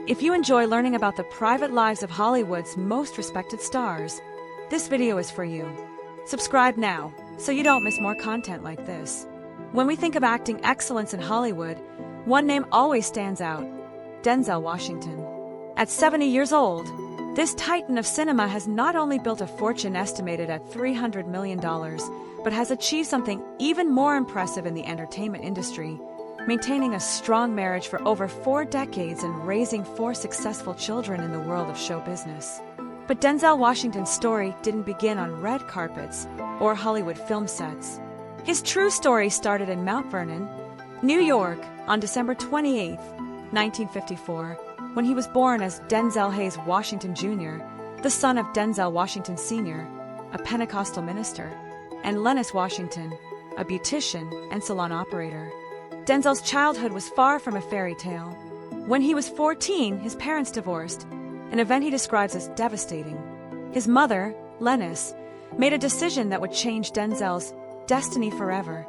If you enjoy learning about the private lives of Hollywood's most respected stars, this video is for you. Subscribe now so you don't miss more content like this. When we think of acting excellence in Hollywood, one name always stands out: Denzel Washington. At 70 years old, this titan of cinema has not only built a fortune estimated at $300 million, but has achieved something even more impressive in the entertainment industry, maintaining a strong marriage for over 4 decades and raising 4 successful children in the world of show business. But Denzel Washington's story didn't begin on red carpets or Hollywood film sets. His true story started in Mount Vernon, New York, on December 28, 1954, when he was born as Denzel Hayes Washington Jr., the son of Denzel Washington Sr., a Pentecostal minister, and Lennis Washington, a beautician and salon operator. Denzel's childhood was far from a fairy tale. When he was 14, his parents divorced, an event he describes as devastating. His mother, Lennis, made a decision that would change Denzel's destiny forever.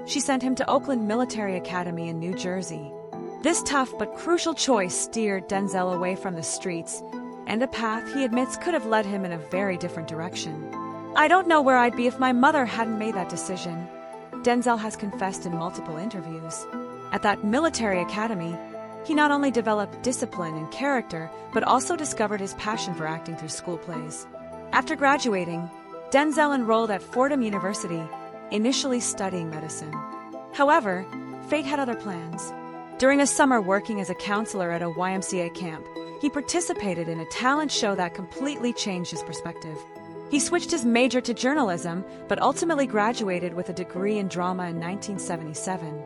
She sent him to Oakland Military Academy in New Jersey. This tough but crucial choice steered Denzel away from the streets and a path he admits could have led him in a very different direction. "I don't know where I'd be if my mother hadn't made that decision," Denzel has confessed in multiple interviews. At that military academy, he not only developed discipline and character, but also discovered his passion for acting through school plays. After graduating, Denzel enrolled at Fordham University, initially studying medicine. However, fate had other plans. During a summer working as a counselor at a YMCA camp, he participated in a talent show that completely changed his perspective. He switched his major to journalism, but ultimately graduated with a degree in drama in 1977.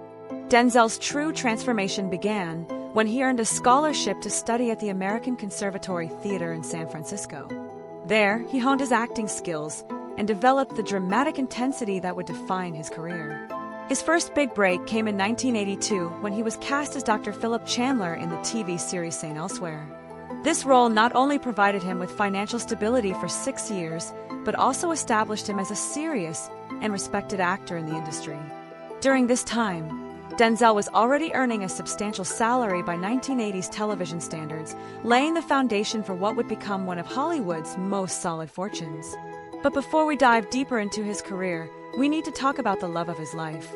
Denzel's true transformation began when he earned a scholarship to study at the American Conservatory Theater in San Francisco. There, he honed his acting skills and developed the dramatic intensity that would define his career. His first big break came in 1982 when he was cast as Dr. Philip Chandler in the TV series St. Elsewhere. This role not only provided him with financial stability for 6 years, but also established him as a serious and respected actor in the industry. During this time, Denzel was already earning a substantial salary by 1980s television standards, laying the foundation for what would become one of Hollywood's most solid fortunes. But before we dive deeper into his career, we need to talk about the love of his life.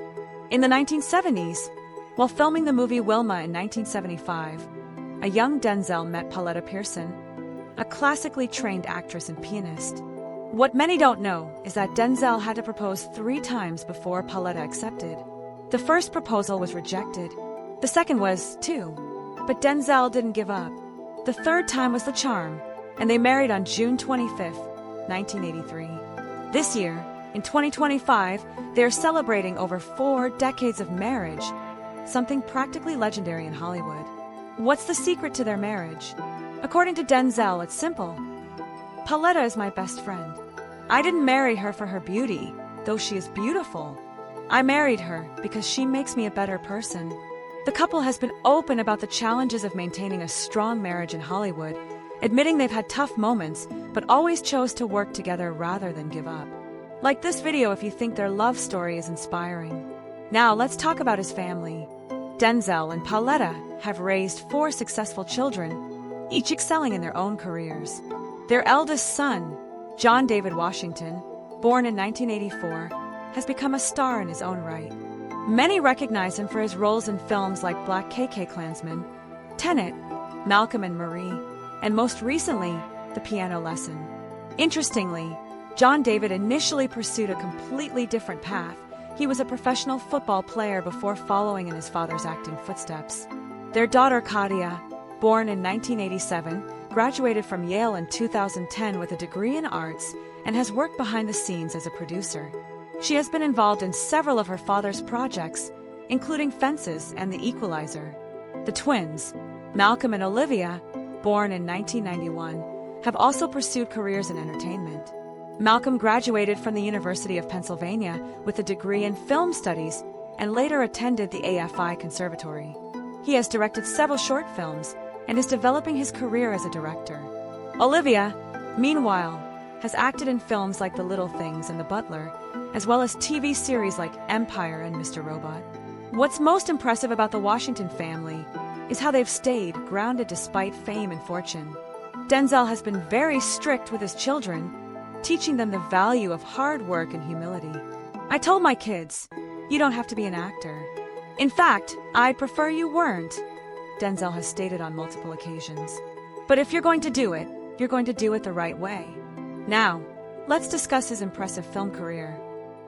In the 1970s, while filming the movie Wilma in 1975, a young Denzel met Pauletta Pearson, a classically trained actress and pianist. What many don't know is that Denzel had to propose 3 times before Pauletta accepted. The first proposal was rejected. The second was, too. But Denzel didn't give up. The third time was the charm, and they married on June 25, 1983. This year, in 2025, they are celebrating over 4 decades of marriage, something practically legendary in Hollywood. What's the secret to their marriage? According to Denzel, it's simple. "Pauletta is my best friend. I didn't marry her for her beauty, though she is beautiful. I married her because she makes me a better person." The couple has been open about the challenges of maintaining a strong marriage in Hollywood, admitting they've had tough moments, but always chose to work together rather than give up. Like this video if you think their love story is inspiring. Now let's talk about his family. Denzel and Pauletta have raised 4 successful children, each excelling in their own careers. Their eldest son, John David Washington, born in 1984, has become a star in his own right. Many recognize him for his roles in films like Black KK Klansman, Tenet, Malcolm and Marie, and most recently, The Piano Lesson. Interestingly, John David initially pursued a completely different path. He was a professional football player before following in his father's acting footsteps. Their daughter, Kadia, born in 1987, graduated from Yale in 2010 with a degree in arts and has worked behind the scenes as a producer. She has been involved in several of her father's projects, including Fences and The Equalizer. The twins, Malcolm and Olivia, born in 1991, have also pursued careers in entertainment. Malcolm graduated from the University of Pennsylvania with a degree in film studies and later attended the AFI Conservatory. He has directed several short films and is developing his career as a director. Olivia, meanwhile, has acted in films like The Little Things and The Butler, as well as TV series like Empire and Mr. Robot. What's most impressive about the Washington family is how they've stayed grounded despite fame and fortune. Denzel has been very strict with his children, teaching them the value of hard work and humility. "I told my kids, you don't have to be an actor. In fact, I'd prefer you weren't," Denzel has stated on multiple occasions. "But if you're going to do it, you're going to do it the right way." Now, let's discuss his impressive film career.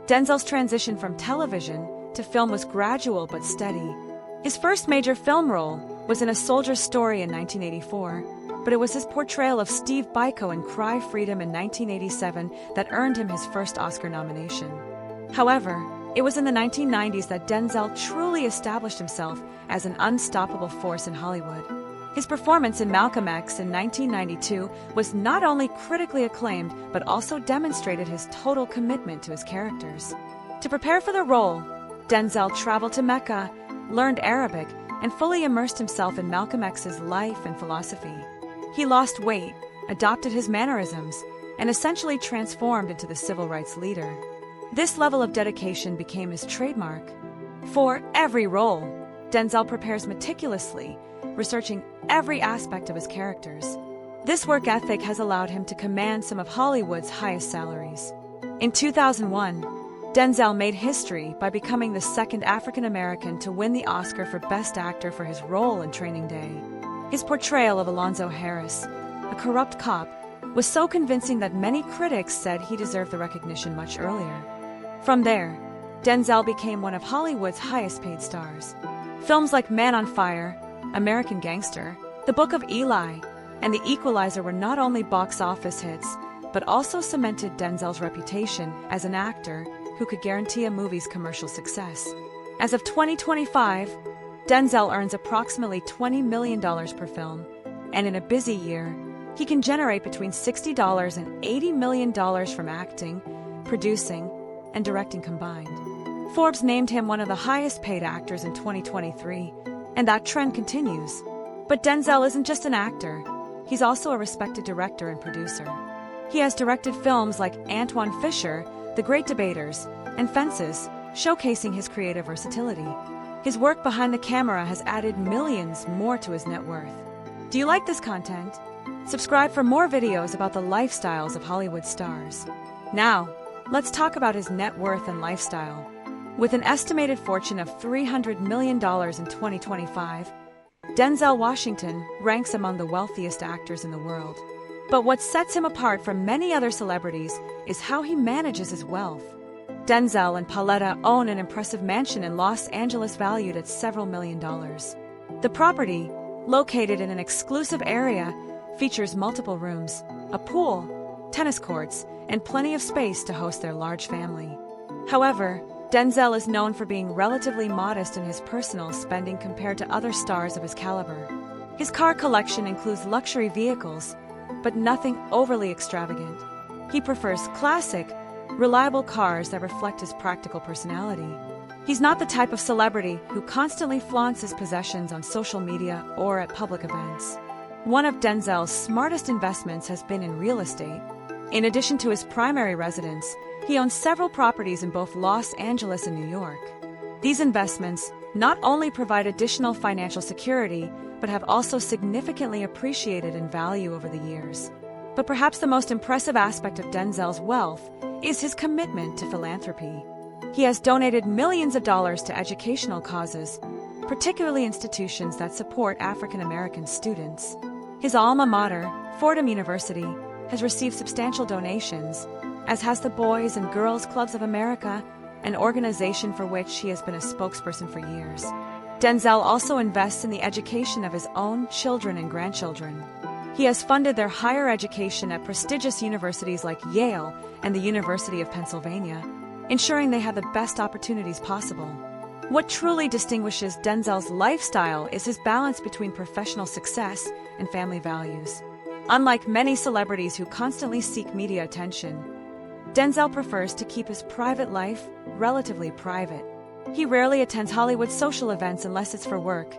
Denzel's transition from television to film was gradual but steady. His first major film role was in A Soldier's Story in 1984, but it was his portrayal of Steve Biko in Cry Freedom in 1987 that earned him his first Oscar nomination. However, it was in the 1990s that Denzel truly established himself as an unstoppable force in Hollywood. His performance in Malcolm X in 1992 was not only critically acclaimed, but also demonstrated his total commitment to his characters. To prepare for the role, Denzel traveled to Mecca, learned Arabic, and fully immersed himself in Malcolm X's life and philosophy. He lost weight, adopted his mannerisms, and essentially transformed into the civil rights leader. This level of dedication became his trademark. For every role, Denzel prepares meticulously, researching every aspect of his characters. This work ethic has allowed him to command some of Hollywood's highest salaries. In 2001, Denzel made history by becoming the second African American to win the Oscar for Best Actor for his role in Training Day. His portrayal of Alonzo Harris, a corrupt cop, was so convincing that many critics said he deserved the recognition much earlier. From there, Denzel became one of Hollywood's highest-paid stars. Films like Man on Fire, American Gangster, The Book of Eli, and The Equalizer were not only box office hits, but also cemented Denzel's reputation as an actor who could guarantee a movie's commercial success. As of 2025, Denzel earns approximately $20 million per film, and in a busy year, he can generate between $60 and $80 million from acting, producing, and directing combined. Forbes named him one of the highest-paid actors in 2023, and that trend continues. But Denzel isn't just an actor, he's also a respected director and producer. He has directed films like Antoine Fisher, The Great Debaters, and Fences, showcasing his creative versatility. His work behind the camera has added millions more to his net worth. Do you like this content? Subscribe for more videos about the lifestyles of Hollywood stars. Now, let's talk about his net worth and lifestyle. With an estimated fortune of $300 million in 2025, Denzel Washington ranks among the wealthiest actors in the world. But what sets him apart from many other celebrities is how he manages his wealth. Denzel and Pauletta own an impressive mansion in Los Angeles valued at several $million. The property, located in an exclusive area, features multiple rooms, a pool, tennis courts, and plenty of space to host their large family. However, Denzel is known for being relatively modest in his personal spending compared to other stars of his caliber. His car collection includes luxury vehicles, but nothing overly extravagant. He prefers classic, reliable cars that reflect his practical personality. He's not the type of celebrity who constantly flaunts his possessions on social media or at public events. One of Denzel's smartest investments has been in real estate. In addition to his primary residence, he owns several properties in both Los Angeles and New York. These investments not only provide additional financial security, but have also significantly appreciated in value over the years. But perhaps the most impressive aspect of Denzel's wealth is his commitment to philanthropy. He has donated millions of dollars to educational causes, particularly institutions that support African American students. His alma mater, Fordham University, has received substantial donations, as has the Boys and Girls Clubs of America, an organization for which he has been a spokesperson for years. Denzel also invests in the education of his own children and grandchildren. He has funded their higher education at prestigious universities like Yale and the University of Pennsylvania, ensuring they have the best opportunities possible. What truly distinguishes Denzel's lifestyle is his balance between professional success and family values. Unlike many celebrities who constantly seek media attention, Denzel prefers to keep his private life relatively private. He rarely attends Hollywood social events unless it's for work,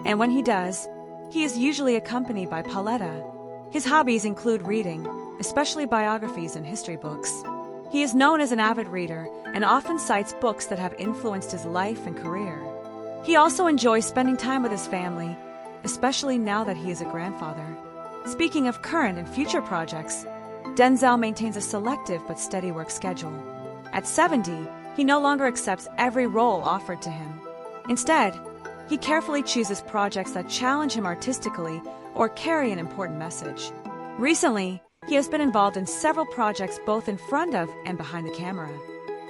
and when he does, he is usually accompanied by Pauletta. His hobbies include reading, especially biographies and history books. He is known as an avid reader and often cites books that have influenced his life and career. He also enjoys spending time with his family, especially now that he is a grandfather. Speaking of current and future projects, Denzel maintains a selective but steady work schedule. At 70, he no longer accepts every role offered to him. Instead, he carefully chooses projects that challenge him artistically or carry an important message. Recently, he has been involved in several projects both in front of and behind the camera.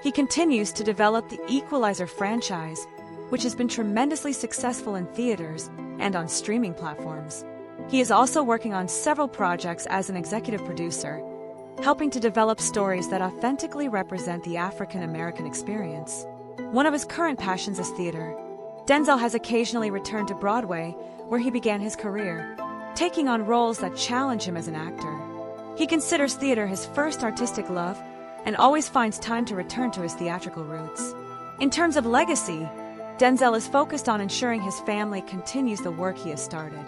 He continues to develop the Equalizer franchise, which has been tremendously successful in theaters and on streaming platforms. He is also working on several projects as an executive producer, helping to develop stories that authentically represent the African American experience. One of his current passions is theater. Denzel has occasionally returned to Broadway, where he began his career, taking on roles that challenge him as an actor. He considers theater his first artistic love and always finds time to return to his theatrical roots. In terms of legacy, Denzel is focused on ensuring his family continues the work he has started.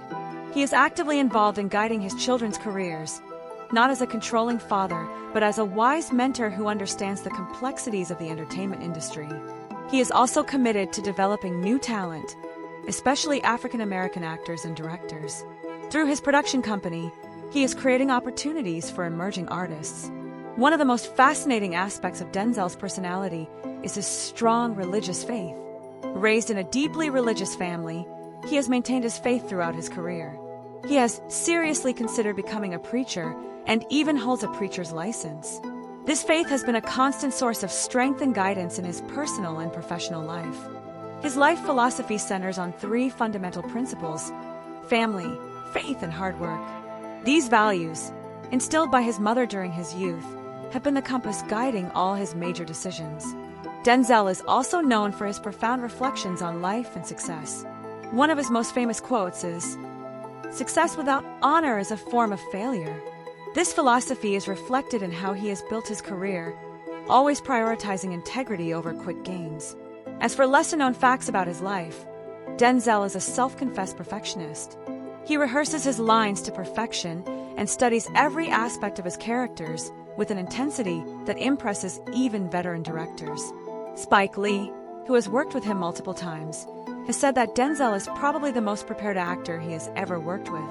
He is actively involved in guiding his children's careers, not as a controlling father, but as a wise mentor who understands the complexities of the entertainment industry. He is also committed to developing new talent, especially African American actors and directors. Through his production company, he is creating opportunities for emerging artists. One of the most fascinating aspects of Denzel's personality is his strong religious faith. Raised in a deeply religious family, he has maintained his faith throughout his career. He has seriously considered becoming a preacher and even holds a preacher's license. This faith has been a constant source of strength and guidance in his personal and professional life. His life philosophy centers on three fundamental principles: family, faith, and hard work. These values, instilled by his mother during his youth, have been the compass guiding all his major decisions. Denzel is also known for his profound reflections on life and success. One of his most famous quotes is, "Success without honor is a form of failure." This philosophy is reflected in how he has built his career, always prioritizing integrity over quick gains. As for lesser-known facts about his life, Denzel is a self-confessed perfectionist. He rehearses his lines to perfection and studies every aspect of his characters with an intensity that impresses even veteran directors. Spike Lee, who has worked with him multiple times, has said that Denzel is probably the most prepared actor he has ever worked with.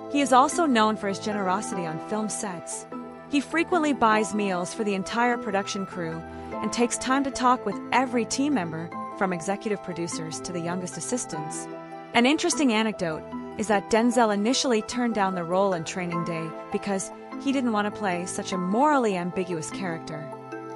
He is also known for his generosity on film sets. He frequently buys meals for the entire production crew and takes time to talk with every team member, from executive producers to the youngest assistants. An interesting anecdote is that Denzel initially turned down the role in Training Day because he didn't want to play such a morally ambiguous character.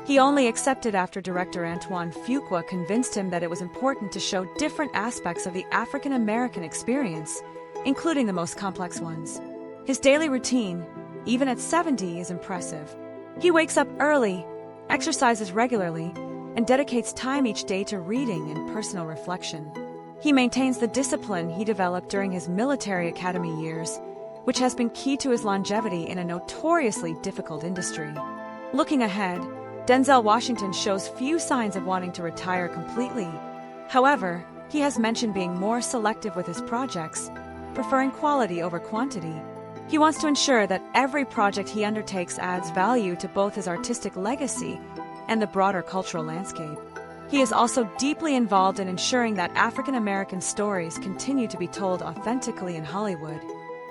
He only accepted after director Antoine Fuqua convinced him that it was important to show different aspects of the African American experience, including the most complex ones. His daily routine, even at 70, is impressive. He wakes up early, exercises regularly, and dedicates time each day to reading and personal reflection. He maintains the discipline he developed during his military academy years, which has been key to his longevity in a notoriously difficult industry. Looking ahead, Denzel Washington shows few signs of wanting to retire completely. However, he has mentioned being more selective with his projects, preferring quality over quantity. He wants to ensure that every project he undertakes adds value to both his artistic legacy and the broader cultural landscape. He is also deeply involved in ensuring that African American stories continue to be told authentically in Hollywood.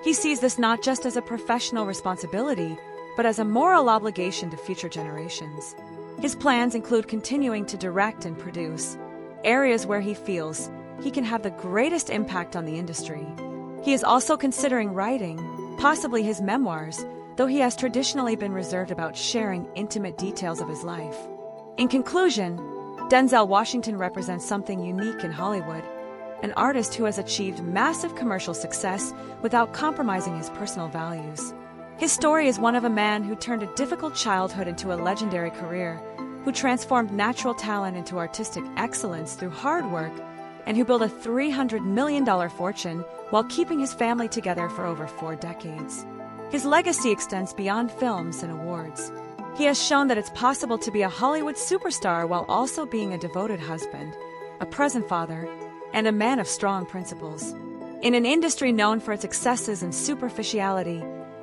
He sees this not just as a professional responsibility, but as a moral obligation to future generations. His plans include continuing to direct and produce, areas where he feels he can have the greatest impact on the industry. He is also considering writing, possibly his memoirs, though he has traditionally been reserved about sharing intimate details of his life. In conclusion, Denzel Washington represents something unique in Hollywood, an artist who has achieved massive commercial success without compromising his personal values. His story is one of a man who turned a difficult childhood into a legendary career, who transformed natural talent into artistic excellence through hard work, and who built a $300 million fortune while keeping his family together for over 4 decades. His legacy extends beyond films and awards. He has shown that it's possible to be a Hollywood superstar while also being a devoted husband, a present father, and a man of strong principles. In an industry known for its excesses and superficiality,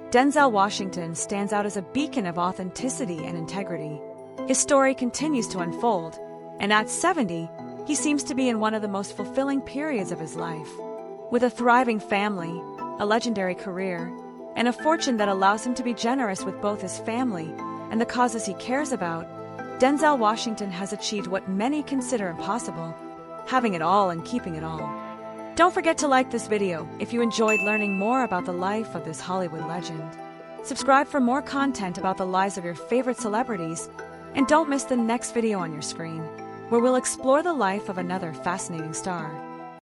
Denzel Washington stands out as a beacon of authenticity and integrity. His story continues to unfold, and at 70, he seems to be in one of the most fulfilling periods of his life. With a thriving family, a legendary career, and a fortune that allows him to be generous with both his family and the causes he cares about, Denzel Washington has achieved what many consider impossible, having it all and keeping it all. Don't forget to like this video if you enjoyed learning more about the life of this Hollywood legend. Subscribe for more content about the lives of your favorite celebrities, and don't miss the next video on your screen, where we'll explore the life of another fascinating star.